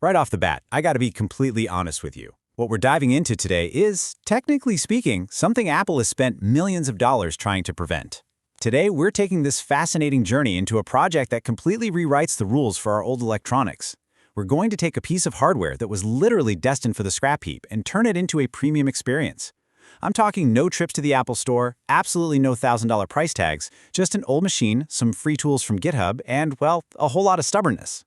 Right off the bat, I gotta be completely honest with you. What we're diving into today is, technically speaking, something Apple has spent millions of dollars trying to prevent. Today, we're taking this fascinating journey into a project that completely rewrites the rules for our old electronics. We're going to take a piece of hardware that was literally destined for the scrap heap and turn it into a premium experience. I'm talking no trips to the Apple Store, absolutely no $1,000 price tags, just an old machine, some free tools from GitHub, and, well, a whole lot of stubbornness.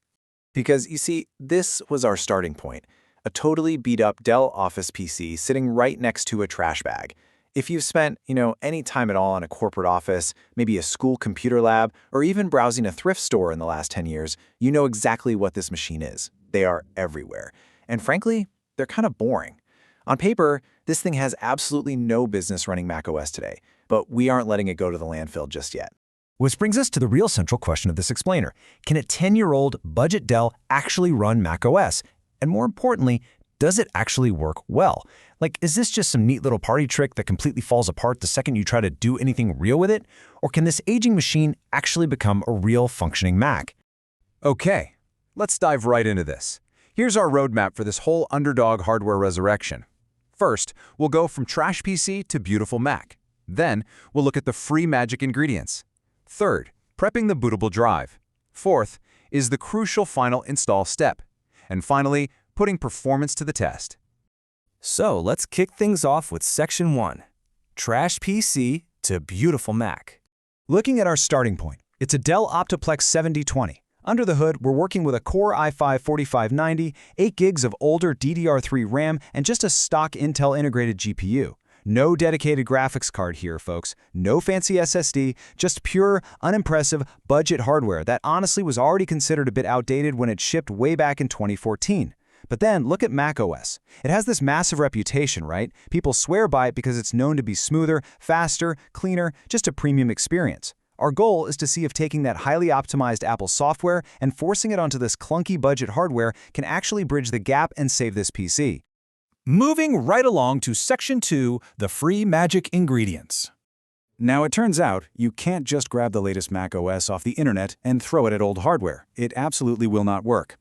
Because, you see, this was our starting point. A totally beat-up Dell Office PC sitting right next to a trash bag. If you've spent, any time at all in a corporate office, maybe a school computer lab, or even browsing a thrift store in the last 10 years, you know exactly what this machine is. They are everywhere. And frankly, they're kind of boring. On paper, this thing has absolutely no business running macOS today, but we aren't letting it go to the landfill just yet. Which brings us to the real central question of this explainer. Can a 10-year-old budget Dell actually run macOS? And more importantly, does it actually work well? Like, is this just some neat little party trick that completely falls apart the second you try to do anything real with it? Or can this aging machine actually become a real functioning Mac? Okay, let's dive right into this. Here's our roadmap for this whole underdog hardware resurrection. First, we'll go from trash PC to beautiful Mac. Then, we'll look at the free magic ingredients. Third, prepping the bootable drive. Fourth is the crucial final install step. And finally, putting performance to the test. So let's kick things off with Section 1, Trash PC to Beautiful Mac. Looking at our starting point, it's a Dell Optiplex 7020. Under the hood, we're working with a Core i5-4590, 8 gigs of older DDR3 RAM, and just a stock Intel integrated GPU. No dedicated graphics card here, folks. No fancy SSD, just pure, unimpressive, budget hardware that honestly was already considered a bit outdated when it shipped way back in 2014. But then, look at macOS. It has this massive reputation, right? People swear by it because it's known to be smoother, faster, cleaner, just a premium experience. Our goal is to see if taking that highly optimized Apple software and forcing it onto this clunky budget hardware can actually bridge the gap and save this PC. Moving right along to Section 2, the free magic ingredients. Now, it turns out you can't just grab the latest macOS off the internet and throw it at old hardware. It absolutely will not work.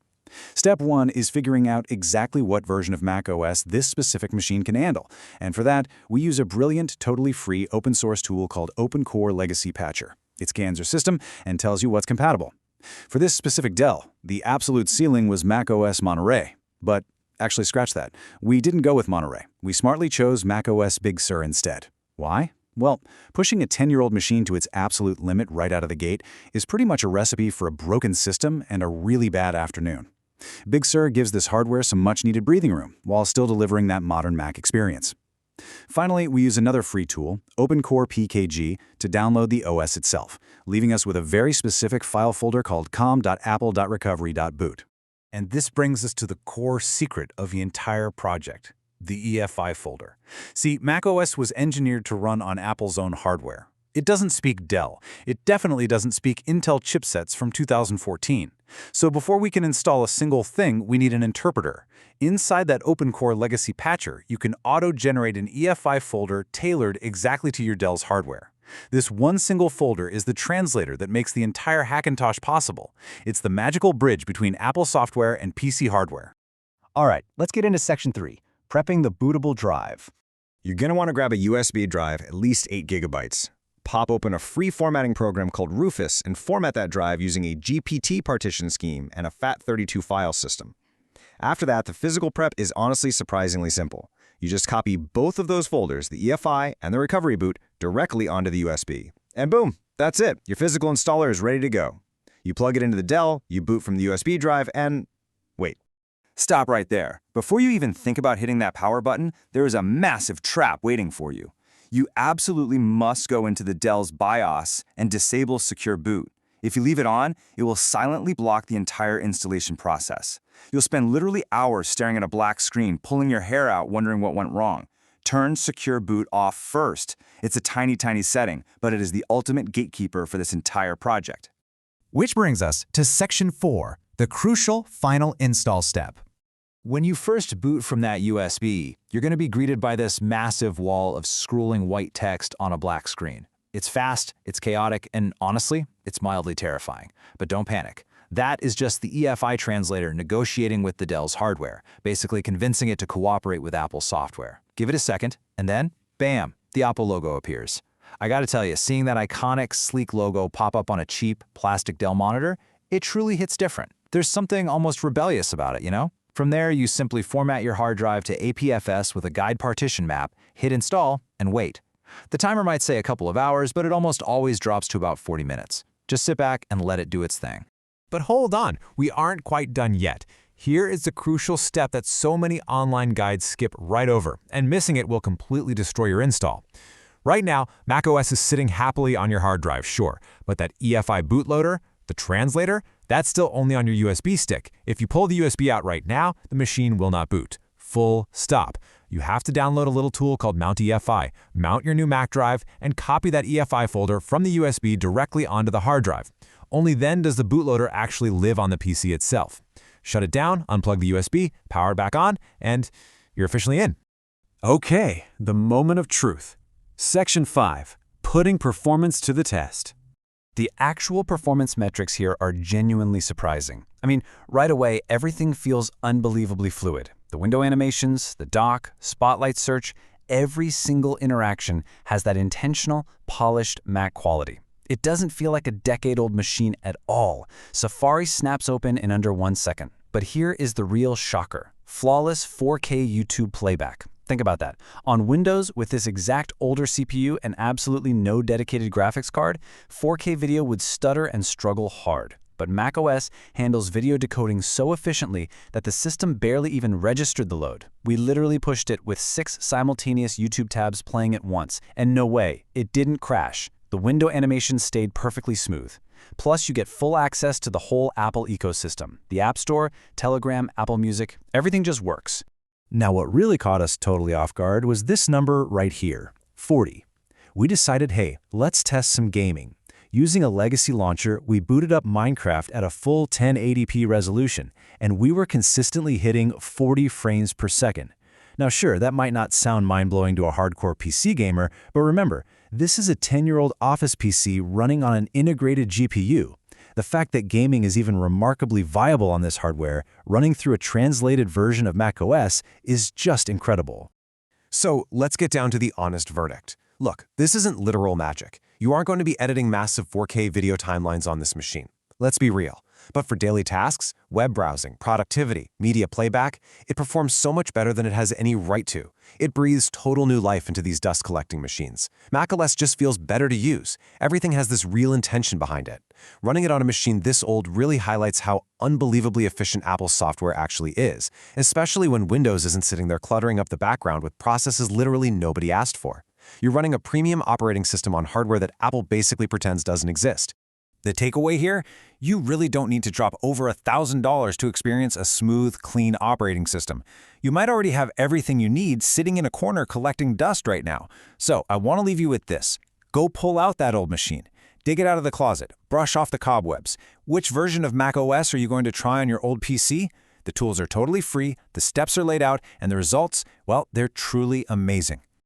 Step 1 is figuring out exactly what version of macOS this specific machine can handle. And for that, we use a brilliant, totally free open source tool called OpenCore Legacy Patcher. It scans your system and tells you what's compatible. For this specific Dell, the absolute ceiling was macOS Monterey. But actually, scratch that. We didn't go with Monterey. We smartly chose macOS Big Sur instead. Why? Well, pushing a 10-year-old machine to its absolute limit right out of the gate is pretty much a recipe for a broken system and a really bad afternoon. Big Sur gives this hardware some much-needed breathing room while still delivering that modern Mac experience. Finally, we use another free tool, OpenCore PKG, to download the OS itself, leaving us with a very specific file folder called com.apple.recovery.boot. And this brings us to the core secret of the entire project, the EFI folder. See, macOS was engineered to run on Apple's own hardware. It doesn't speak Dell. It definitely doesn't speak Intel chipsets from 2014. So before we can install a single thing, we need an interpreter. Inside that OpenCore Legacy Patcher, you can auto-generate an EFI folder tailored exactly to your Dell's hardware. This one single folder is the translator that makes the entire Hackintosh possible. It's the magical bridge between Apple software and PC hardware. All right, let's get into Section 3, prepping the bootable drive. You're going to want to grab a USB drive, at least 8 gigabytes. Pop open a free formatting program called Rufus and format that drive using a GPT partition scheme and a FAT32 file system. After that, the physical prep is honestly surprisingly simple. You just copy both of those folders, the EFI and the recovery boot, directly onto the USB. And boom, that's it. Your physical installer is ready to go. You plug it into the Dell, you boot from the USB drive, and wait. Stop right there. Before you even think about hitting that power button, there is a massive trap waiting for you. You absolutely must go into the Dell's BIOS and disable Secure Boot. If you leave it on, it will silently block the entire installation process. You'll spend literally hours staring at a black screen, pulling your hair out, wondering what went wrong. Turn Secure Boot off first. It's a tiny, tiny setting, but it is the ultimate gatekeeper for this entire project. Which brings us to Section 4, the crucial final install step. When you first boot from that USB, you're going to be greeted by this massive wall of scrolling white text on a black screen. It's fast, it's chaotic, and honestly, it's mildly terrifying. But don't panic. That is just the EFI translator negotiating with the Dell's hardware, basically convincing it to cooperate with Apple's software. Give it a second, and then, bam, the Apple logo appears. I gotta tell you, seeing that iconic, sleek logo pop up on a cheap, plastic Dell monitor, it truly hits different. There's something almost rebellious about it, you know? From there, you simply format your hard drive to APFS with a guide partition map, hit install, and wait. The timer might say a couple of hours, but it almost always drops to about 40 minutes. Just sit back and let it do its thing. But hold on, we aren't quite done yet. Here is the crucial step that so many online guides skip right over, and missing it will completely destroy your install. Right now, macOS is sitting happily on your hard drive, sure, but that EFI bootloader, the translator, that's still only on your USB stick. If you pull the USB out right now, the machine will not boot. Full stop. You have to download a little tool called Mount EFI, mount your new Mac drive, and copy that EFI folder from the USB directly onto the hard drive. Only then does the bootloader actually live on the PC itself. Shut it down, unplug the USB, power it back on, and you're officially in. Okay, the moment of truth. Section 5, putting performance to the test. The actual performance metrics here are genuinely surprising. I mean, right away, everything feels unbelievably fluid. The window animations, the dock, spotlight search, every single interaction has that intentional, polished Mac quality. It doesn't feel like a decade-old machine at all. Safari snaps open in under 1 second. But here is the real shocker. Flawless 4K YouTube playback. Think about that. On Windows, with this exact older CPU and absolutely no dedicated graphics card, 4K video would stutter and struggle hard. But macOS handles video decoding so efficiently that the system barely even registered the load. We literally pushed it with 6 simultaneous YouTube tabs playing at once, and no way, it didn't crash. The window animation stayed perfectly smooth. Plus, you get full access to the whole Apple ecosystem. The App Store, Telegram, Apple Music, everything just works. Now, what really caught us totally off guard was this number right here, 40. We decided, hey, let's test some gaming. Using a legacy launcher, we booted up Minecraft at a full 1080p resolution, and we were consistently hitting 40 frames per second. Now sure, that might not sound mind-blowing to a hardcore PC gamer, but remember, this is a 10-year-old Office PC running on an integrated GPU. The fact that gaming is even remarkably viable on this hardware, running through a translated version of macOS, is just incredible. So let's get down to the honest verdict. Look, this isn't literal magic. You aren't going to be editing massive 4K video timelines on this machine. Let's be real. But for daily tasks, web browsing, productivity, media playback, it performs so much better than it has any right to. It breathes total new life into these dust-collecting machines. macOS just feels better to use. Everything has this real intention behind it. Running it on a machine this old really highlights how unbelievably efficient Apple's software actually is, especially when Windows isn't sitting there cluttering up the background with processes literally nobody asked for. You're running a premium operating system on hardware that Apple basically pretends doesn't exist. The takeaway here? You really don't need to drop over $1,000 to experience a smooth, clean operating system. You might already have everything you need sitting in a corner collecting dust right now. So I want to leave you with this. Go pull out that old machine. Dig it out of the closet. Brush off the cobwebs. Which version of macOS are you going to try on your old PC? The tools are totally free, the steps are laid out, and the results, well, they're truly amazing.